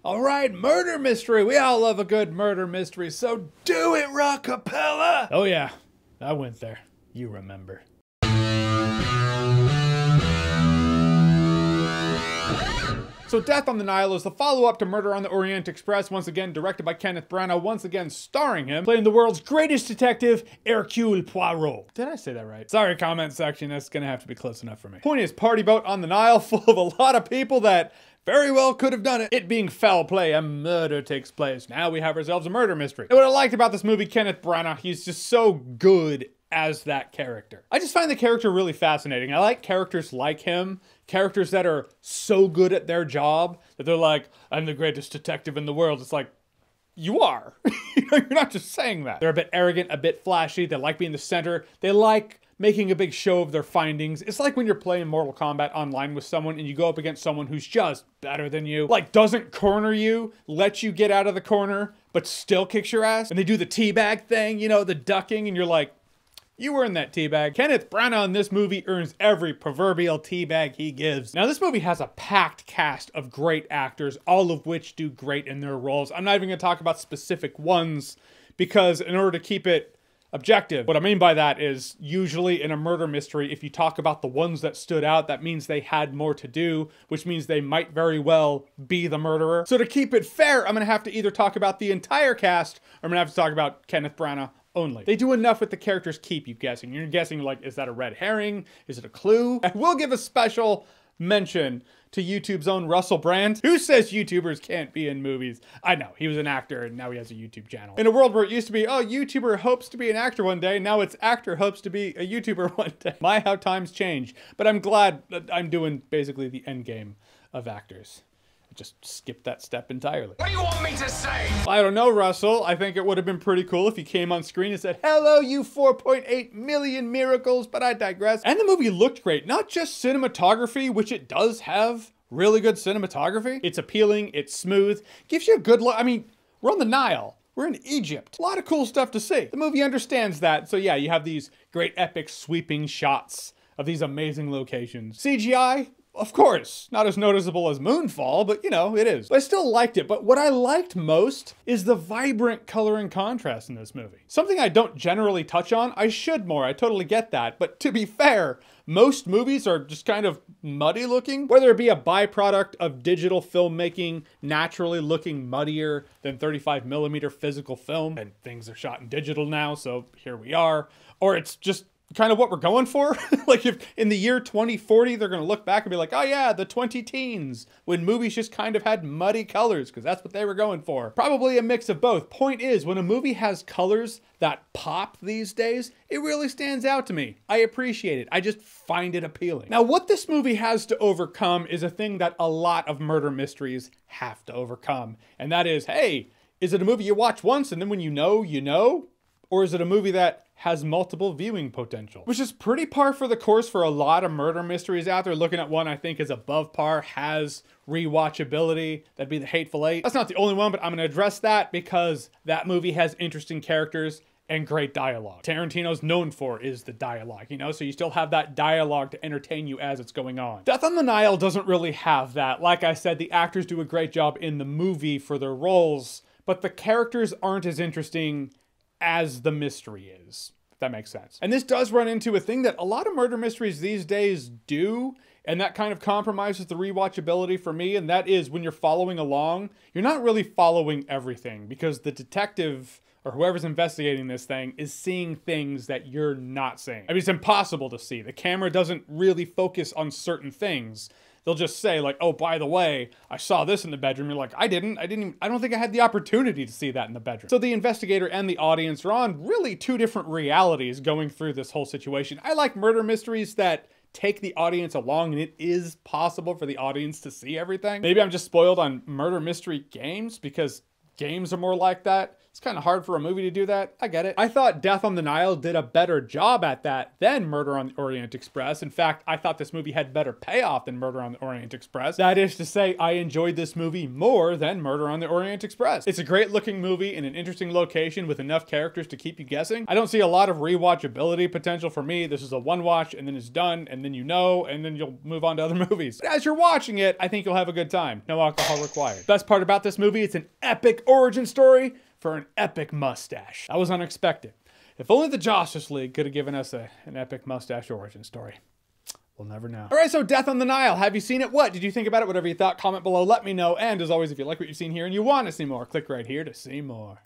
All right, murder mystery. We all love a good murder mystery, so do it, Rockapella. Oh yeah, I went there. You remember. So Death on the Nile is the follow-up to Murder on the Orient Express, once again directed by Kenneth Branagh, once again starring him, playing the world's greatest detective, Hercule Poirot. Did I say that right? Sorry, comment section, that's gonna have to be close enough for me. Point is, party boat on the Nile full of a lot of people that very well could have done it. It being foul play, a murder takes place. Now we have ourselves a murder mystery. And what I liked about this movie, Kenneth Branagh, he's just so good as that character. I just find the character really fascinating. I like characters like him, characters that are so good at their job that they're like, I'm the greatest detective in the world. It's like, you are. You're not just saying that. They're a bit arrogant, a bit flashy. They like being the center. They like making a big show of their findings. It's like when you're playing Mortal Kombat online with someone and you go up against someone who's just better than you, like doesn't corner you, lets you get out of the corner, but still kicks your ass. And they do the teabag thing, you know, the ducking, and you're like, you earned that teabag. Kenneth Branagh in this movie earns every proverbial teabag he gives. Now, this movie has a packed cast of great actors, all of which do great in their roles. I'm not even gonna talk about specific ones because in order to keep it objective, what I mean by that is usually in a murder mystery, if you talk about the ones that stood out, that means they had more to do, which means they might very well be the murderer. So to keep it fair, I'm gonna have to either talk about the entire cast or I'm gonna have to talk about Kenneth Branagh only. They do enough with the characters keep you guessing. You're guessing like, is that a red herring? Is it a clue? I will give a special mention to YouTube's own Russell Brand, who says YouTubers can't be in movies. I know, he was an actor and now he has a YouTube channel. In a world where it used to be, oh, YouTuber hopes to be an actor one day, now it's actor hopes to be a YouTuber one day. My, how times change. But I'm glad that I'm doing basically the end game of actors. Just skip that step entirely. What do you want me to say? I don't know, Russell. I think it would have been pretty cool if he came on screen and said, hello, you 4.8 million miracles, but I digress. And the movie looked great. Not just cinematography, which it does have really good cinematography. It's appealing, it's smooth, gives you a good look. I mean, we're on the Nile. We're in Egypt. A lot of cool stuff to see. The movie understands that. So yeah, you have these great epic sweeping shots of these amazing locations. CGI? Of course, not as noticeable as Moonfall, but you know, it is. But I still liked it, but what I liked most is the vibrant color and contrast in this movie. Something I don't generally touch on. I should more, I totally get that, but to be fair, most movies are just kind of muddy looking, whether it be a byproduct of digital filmmaking, naturally looking muddier than 35mm physical film, and things are shot in digital now, so here we are, or it's just kind of what we're going for. Like if in the year 2040, they're going to look back and be like, oh yeah, the 2010s, when movies just kind of had muddy colors, because that's what they were going for. Probably a mix of both. Point is, when a movie has colors that pop these days, it really stands out to me. I appreciate it. I just find it appealing. Now, what this movie has to overcome is a thing that a lot of murder mysteries have to overcome. And that is, hey, is it a movie you watch once and then when you know, you know? Or is it a movie that has multiple viewing potential? Which is pretty par for the course for a lot of murder mysteries out there. Looking at one I think is above par, has rewatchability. That'd be The Hateful Eight. That's not the only one, but I'm gonna address that because that movie has interesting characters and great dialogue. Tarantino's known for is the dialogue, you know? So you still have that dialogue to entertain you as it's going on. Death on the Nile doesn't really have that. Like I said, the actors do a great job in the movie for their roles, but the characters aren't as interesting as the mystery is, if that makes sense. And this does run into a thing that a lot of murder mysteries these days do, and that kind of compromises the rewatchability for me, and that is when you're following along, you're not really following everything because the detective or whoever's investigating this thing is seeing things that you're not seeing. I mean, it's impossible to see. The camera doesn't really focus on certain things. They'll just say like, oh, by the way, I saw this in the bedroom. You're like, I don't think I had the opportunity to see that in the bedroom. So the investigator and the audience are on really two different realities going through this whole situation. I like murder mysteries that take the audience along and it is possible for the audience to see everything. Maybe I'm just spoiled on murder mystery games because games are more like that. It's kind of hard for a movie to do that. I get it. I thought Death on the Nile did a better job at that than Murder on the Orient Express. In fact, I thought this movie had better payoff than Murder on the Orient Express. That is to say, I enjoyed this movie more than Murder on the Orient Express. It's a great looking movie in an interesting location with enough characters to keep you guessing. I don't see a lot of rewatchability potential for me. This is a one watch and then it's done and then you know, and then you'll move on to other movies. But as you're watching it, I think you'll have a good time. No alcohol required. Best part about this movie, it's an epic origin story for an epic mustache. That was unexpected. If only the Justice League could have given us an epic mustache origin story. We'll never know. All right, so Death on the Nile. Have you seen it? What did you think about it? Whatever you thought, comment below, let me know. And as always, if you like what you've seen here and you want to see more, click right here to see more.